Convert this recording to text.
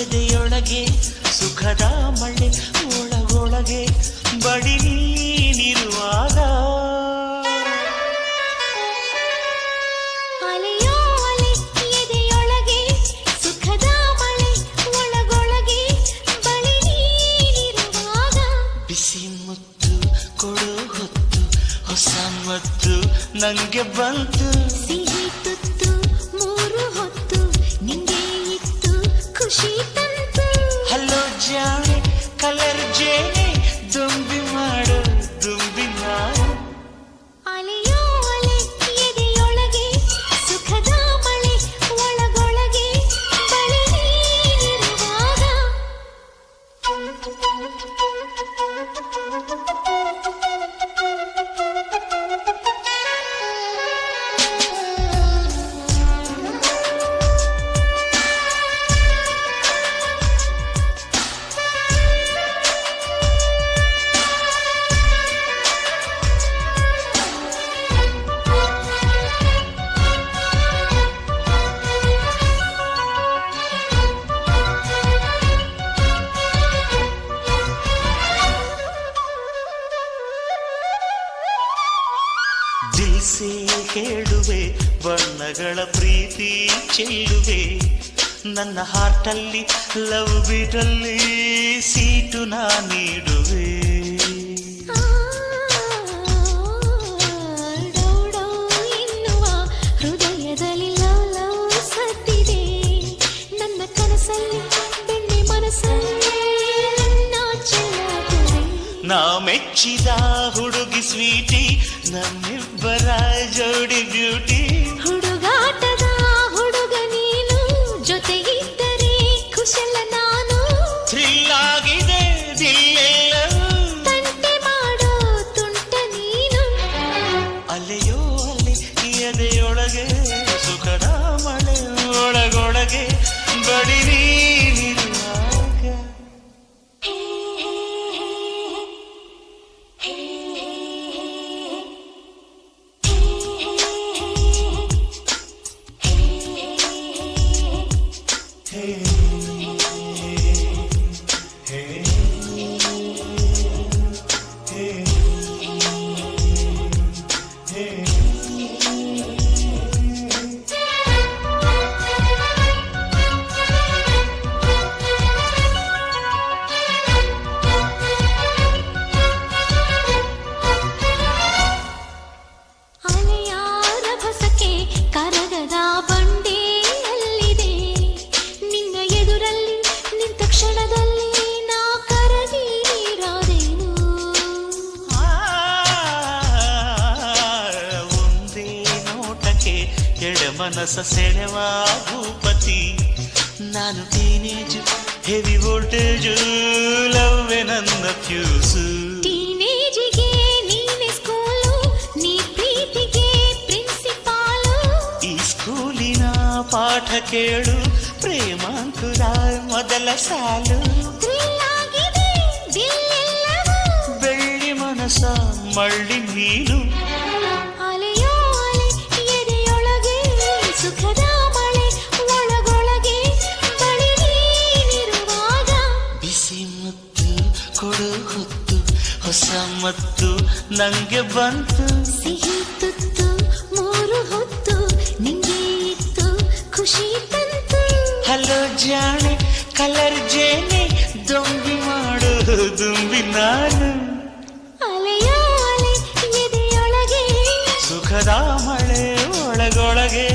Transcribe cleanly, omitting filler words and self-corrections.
ಎದೆಯೊಳಗೆ ಸುಖದ ಮಳೆ ಒಳಗೊಳಗೆ ಬಡಿ ನೀನಿರುವಾಗ ಅಲೆಯೋ ಅಲೆ ಎದೆಯೊಳಗೆ ಸುಖದ ಮಳೆ ಒಳಗೊಳಗೆ ಬಡಿ ನೀನಿರುವಾಗ ಬಿಸಿ ಮುತ್ತು ಕೊಡು ಹೊತ್ತು ಹೊಸ ಮತ್ತು ನಂಗೆ ಬಂತು ಸಿಹಿ ತುತ್ತು ಮೂರು ಹೊತ್ತು ನಿಂಗೆ ಇತ್ತು ಖುಷಿ ತಂತು ಹಲೋ ಜಾಣೆ ಕಲರ್ ಜೇನೆ ದುಂಬಿ ಮಾಡು ದುಂಬಿ ನಾನು ಅಲೆಯೋ ಅಲೆ ಎದೆಯೊಳಗೆ ಸುಖದ ಮಳೆ ಒಳಗೊಳಗೆ ಬಳಿ ನೀನಿರುವಾಗ ದಿಲ್ಸೆ ಹೇಳುವೆ ಬಣ್ಣಗಳ ಪ್ರೀತಿ ಚೆಲ್ಲುವೆ ನನ್ನ ಹಾರ್ಟಲ್ಲಿ ಲವ್ ಬೀಟಲ್ಲಿ ಸೀಟು ನಾ ನೀಡುವೆ ಡೌಡೌ ಎನ್ನುವ ಹೃದಯದಲ್ಲಿ ಲವ್ ಲವ್ ಸತ್ತಿದೆ ನನ್ನ ಕನಸಲ್ಲಿ ಬೆಣ್ಣೆ ಮನಸ್ಸಲ್ಲಿ ನನ್ನ ಚೆಲ್ಲುತ್ತದೆ ನಾ ಮೆಚ್ಚಿದ ಹುಡುಗಿ ಸ್ವೀಟಿ ನಮ್ಮಿಬ್ಬರ ಜೋಡಿ ಬ್ಯೂಟಿ ಹುಡುಗಾಟದ ಹುಡುಗ ನೀನು ಜೊತೆಗಿದ್ದರೆ ಕುಶಲ ನಾನು ಥ್ರಿಲ್ ಆಗಿದೆ ದಿಲ್ಲೆಲ್ಲವೂ ತಂಟೆ ಮಾಡೋ ತುಂಟ ನೀನು ಅಲೆಯೋ ಅಲೆ ಎದೆಯೊಳಗೆ ಸುಖದ ಮಳೆ ಒಳಗೊಳಗೆ ಬಡಿ ನೀನಿರುವಾಗ ಅಲೆಯಾರ ಭಸಕ್ಕೆ ಕರಗದ ಬಂಡೆಯಲ್ಲಿದೆ ನಿನ್ನ ಎದುರಲ್ಲಿ ನಿಂತ ಕ್ಷಣದಲ್ಲಿ ನಾ ಕರಗಿ ನೀರಾದೇನು ಒಂದೇ ನೋಟಕ್ಕೆ ಎಡ ಮನಸ್ಸ ಸೆಳೆವ ಭೂಪತಿ ನಾನು ಟೀನೇಜು ಹೆವಿ ವೋಲ್ಟೇಜು ಲವ್ವೆ ನನ್ನ ಫ್ಯೂಸು ಟೀನೇಜಿಗೆ ನೀನೆ ಸ್ಕೂಲು ನೀ ಪ್ರೀತಿಗೆ ಪ್ರಿನ್ಸಿಪಾಲು ಈ ಸ್ಕೂಲಿನ ಪಾಠ ಕೇಳು ಪ್ರೇಮಾಂಕುರ ಮೊದಲ ಸಾಲು ಥ್ರಿಲ್ ಆಗಿದೆ ದಿಲ್ಲೆಲ್ಲವೂ ಬೆಳ್ಳಿ ಮನಸ್ಸ ಮಳ್ಳಿ ನೀನು ಅಲೆಯೋ ಅಲೆ ಎದೆಯೊಳಗೆ ಸುಖದ ಮಳೆ ಒಳಗೊಳಗೆ ಬಳಿ ನೀನಿರುವಾಗ ಬಿಸಿ ಮುತ್ತು ಕೊಡು ಹೊತ್ತು ಹೊಸ ಮತ್ತು ನಂಗೆ ಬಂತು ಸಿಹಿ ತುತ್ತು ಮೂರು ಹೊತ್ತು ನಿಂಗೆ ಇತ್ತು ಖುಷಿ ತಂತು ಹಲೋ ಜಾಣೆ ಕಲರ್ ಜೇನೆ ದುಂಬಿ ಮಾಡು ದುಂಬಿ ನಾನು ಅಲೆಯೋ ಅಲೆ ಎದೆಯೊಳಗೆ ಸುಖದ ಮಳೆ ಒಳಗೊಳಗೆ